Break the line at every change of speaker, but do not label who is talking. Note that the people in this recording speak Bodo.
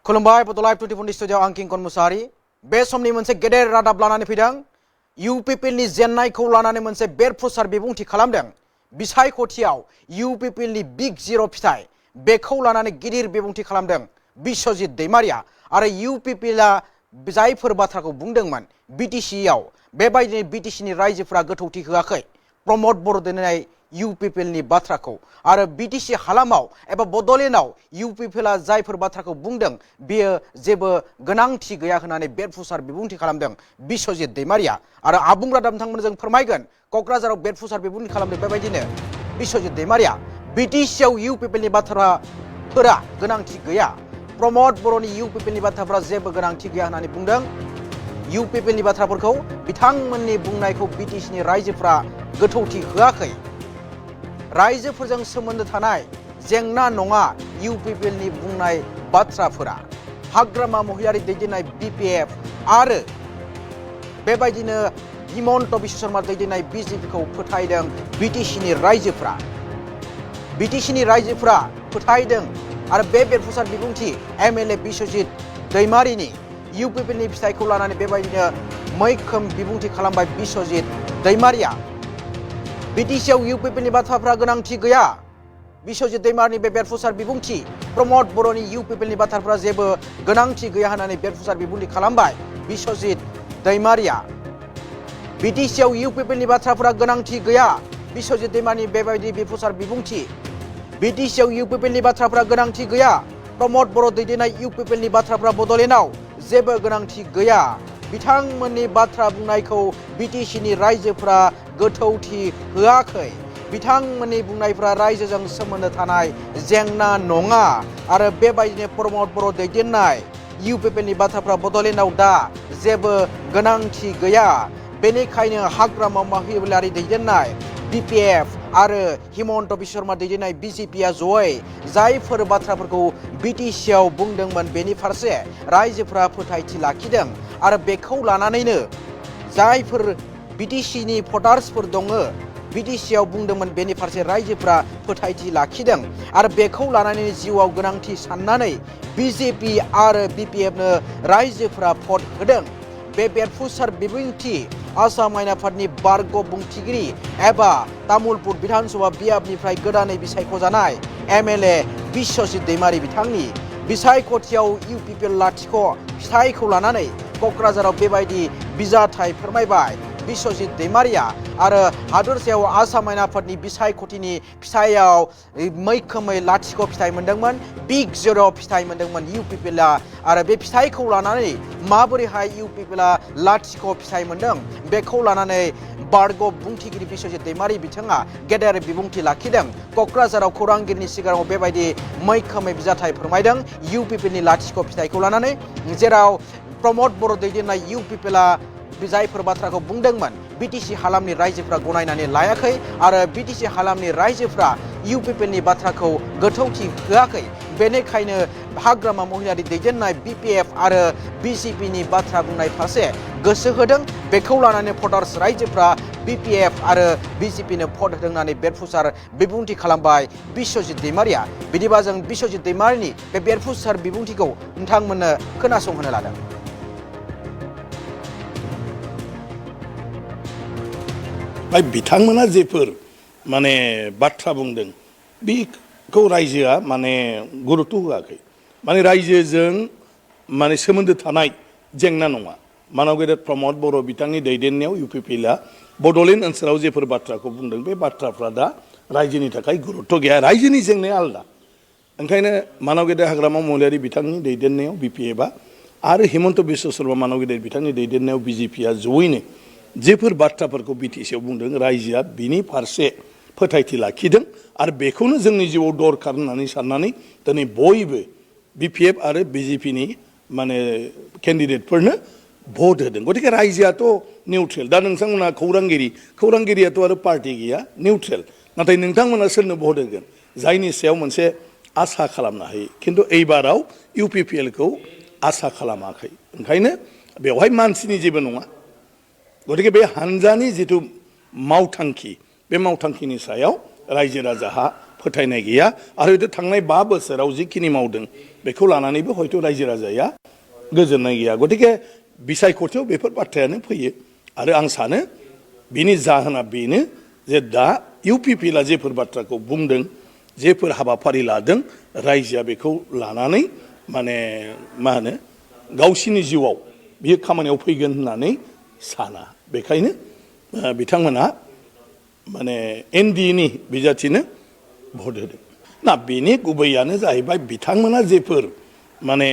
खुलुमबाय बड'ल 24 स्टुडिअ आं किंकन मुसाहारि बे समनि मोनसे गेदेर रादाब लानानै फैदों इउपिपिएलनि जेननायखौ लानानै मोनसे बेरफुसार बिबुंथि खालामदों बिसायख'थियाव इउपिपिएलनि बिग जिर' फिथाइ बेखौ लानानै गिदिर बिबुंथि खालामदों बिश्वजित दैमारिया आरो इउपिपिएलआ जायफोर बाथ्राखौ बुंदोंमोन बिटिसिआव बेबायदिनो बिटिसिनि रायजोफोरा गोथौथि होआखै प्रमद बर' दैदेननाय इउपिपिएलनि बाथ्राखौ आरो बिटिसि हालामाव एबा बड'लेण्डआव इउपिपिएलआ जायफोर बाथ्राखौ बुंदों बेयो जेबो गोनांथि गैया होननानै बेरफुसार बिबुंथि खालामदों बिश्वजित दैमारिया आरो आबुं रादाब नोंथांमोनजों फोरमायगोन क'क्राझाराव बेरफुसार बिबुंथि खालामदों बेबायदिनो बिश्वजित दैमारिया बिटिसिआव इउपिपिएलनि बाथ्राफोरा गोनांथि गैया प्रमद बर'नि इउपिपिएलनि बाथ्राफोरा जेबो गोनांथि गैया होननानै बुंदों इउपिपिएलनि बाथ्राफोरखौ बिथांमोननि बुंनायखौ बिटिसिनि रायजोफ्रा गोथौथि होआखै रायजोफोरजों सोमोन्दो थानाय जेंना नङा इउपिपिएलनि बुंनाय बाथ्राफोरा हाग्रामा महिलारि दैदेननाय बिपिएफ आरो बेबायदिनो हिमन्त बिश्व शर्मा दैदेननाय बिजेपिखौ फोथायदों बिटिसिनि रायजोफोरा फोथायदों आरो बे बेरफुसार बिबुंथि एमएलए बिश्वजित दैमारिनि इउपिपिएलनि फिथाइखौ लानानै बेबायदिनो मैखोम बिबुंथि खालामबाय बिश्वजित दैमारिया बिटिसिआव इउपिपिएलनि बाथ्राफ्रा गोनांथि गैया बिश्वजित दैमारिनि बे बेरफुसार बिबुंथि प्रमद बर'नि इउपिपिएलनि बाथ्राफ्रा जेबो गोनांथि गैया होननानै बेरफुसार बिबुंथि खालामबाय बिश्वजित दैमारिया बिटिसिआव इउपिपिएलनि बाथ्राफ्रा गोनांथि गैया बिश्वजित दैमारिनि बेबायदि बेरफुसार बिबुंथि बिटिसिआव इउपिपिएलनि बाथ्राफ्रा गोनांथि गैया प्रमद बर' दैदेननाय इउपिपिएलनि बाथ्राफ्रा बड'लेण्डआव जेबो गोनांथि गैया बिथांमोननि बाथ्रा बुंनायखौ बिटिसिनि रायजोफोरा गोथौथि होआखै बिथांमोननि बुंनायफ्रा रायजोजों सोमोन्दो थानाय जेंना नङा आरो बेबायदिनो प्रमद बर' दैदेननाय इउपिपिएलनि बाथ्राफ्रा बड'लेण्डआव दा जेबो गोनांथि गैया बेनिखायनो हाग्रामा महिलारि दैदेननाय बिपिएफ आरो हिमन्त बिश्व शर्मा दैदेननाय बिजेपिआ जयै जायफोर बाथ्राफोरखौ बिटिसिआव बुंदोंमोन बेनि फारसे रायजोफोरा फोथायथि लाखिदों आरो बेखौ लानानैनो जायफोर बिटिसिनि भटार्सफोर दङ बिटिसिआव बुंदोंमोन बेनि फारसे रायजोफोरा फोथायथि लाखिदों आरो बेखौ लानानै जिउआव गोनांथि साननानै बिजेपि आरो बिपिएफनो रायजोफोरा भट होदों बे बेरफुसार बिबुंथि आसाम आयेन आफादनि बारग' बुंथिगिरि एबा तामुलपुर विधानसभा बियाबनिफ्राय गोदानै बिसायख'जानाय एमएलए बिश्वजित दैमारि बिथांनि बिसायख'थियाव इउपिपिएल लाथिख' फिथाइखौ लानानै क'क्राझाराव बेबायदि बिजाथाय फोरमायबाय बिश्वजित दैमारिया आरो हादरसायाव आसाम आयेन आफादनि बिसायख'थिनि फिथाइयाव मैखोमै लाथिख' फिथाइ मोनदोंमोन बिग जिर' फिथाइ मोनदोंमोन इउपिपिएलआ आरो बे फिथाइखौ लानानै माबोरैहाय इउपिपिएलआ लाथिख' फिथाइ मोनदों बेखौ लानानै बारग' बुंथिगिरि बिश्वजित दैमारि बिथाङा गेदेर बिबुंथि लाखिदों क'क्राझाराव खौरांगिरिनि सिगाङाव बेबायदि मैखोमै बिजाथाय फोरमायदों इउपिपिएलनि लाथिख' फिथाइखौ लानानै जेराव प्रमद बर' दैदेननाय इउपिपिएलआ जायफोर बाथ्राखौ बुंदोंमोन बिटिसि हालामनि रायजोफ्रा गनायनानै लायाखै आरो बिटिसि हालामनि रायजोफ्रा इउपिपिएलनि बाथ्राखौ गोथौथि होआखै बेनिखायनो हाग्रामा महिलारि दैदेननाय बिपिएफ आरो बिजेपिनि बाथ्रा बुंनाय फारसे गोसो होदों बेखौ लानानै भटार्स रायजोफ्रा बिपिएफ आरो बिजेपिनो भट होदों होननानै बेरफुसार बिबुंथि खालामबाय बिश्वजित दैमारिया बिदिबा जों बिश्वजित दैमारिनि बे बेरफुसार बिबुंथिखौ नोंथांमोननो खोनासंहोनो लादों
बिथांमोना जेफोर माने बाथ्रा बुंदों बेखौ रायजोआ माने गुरुत्व होआखै माने रायजोजों माने सोमोन्दो थानाय जेंना नङा मानव गेदेर प्रमद बर' बिथांनि दैदेननायाव इउपिपिएलआ बड'लेण्ड ओनसोलाव जेफोर बाथ्राखौ बुंदों बे बाथ्राफ्रा दा रायजोनि थाखाय गुरुत्व गैया रायजोनि जेंनाया आलदा ओंखायनो मानव गेदेर हाग्रामा महिलारि बिथांनि दैदेननायाव बिपिएफआ आरो हिमन्त बिश्व शर्मा मानव गेदेर बिथांनि दैदेननायाव बिजेपिआ जयैनो जेफोर बाथ्राफोरखौ बिटिसिआव बुंदों रायजोआ बिनि फारसे फोथायथि लाखिदों आरो बेखौनो जोंनि जिउआव दरखार होननानै साननानै दिनै बयबो बिपिएफ आरो बिजेपिनि माने केन्डिडेटफोरनो भट होदों गतिके रायजोआथ' निउट्रेल दा नोंथांमोना खौरांगिरियाथ' आरो पार्टि गैया निउट्रेल नाथाय नोंथांमोना सोरनो भट होगोन जायनि सायाव मोनसे आसा खालामनो हायो खिन्थु एइबाराव इउपिपिएलखौ आसा खालामाखै ओंखायनो बेवहाय मानसिनि जेबो नङा गतिके बे हानजानि जिथु मावथांखि बे मावथांखिनि सायाव रायजो राजाहा फोथायनाय गैया आरो हयथ' थांनाय 5 बोसोराव जिखिनि मावदों बेखौ लानानैबो हयथ' रायजो राजाया गोजोननाय गैया गतिके बिसायख'थियाव बेफोर बाथ्रायानो फैयो आरो आं सानो बिनि जाहोना बेनो जे दा इउपिपिएलआ जेफोर बाथ्राखौ बुंदों जेफोर हाबाफारि लादों रायजोआ बेखौ लानानै माने मा होनो गावसिनि जिउआव बियो खामानियाव फैगोन होननानै साना बेखायनो बिथांमोनहा माने एनडिएनि बिजाथिनो भट होदों ना बेनि गुबैयानो जाहैबाय बिथांमोना जेफोर माने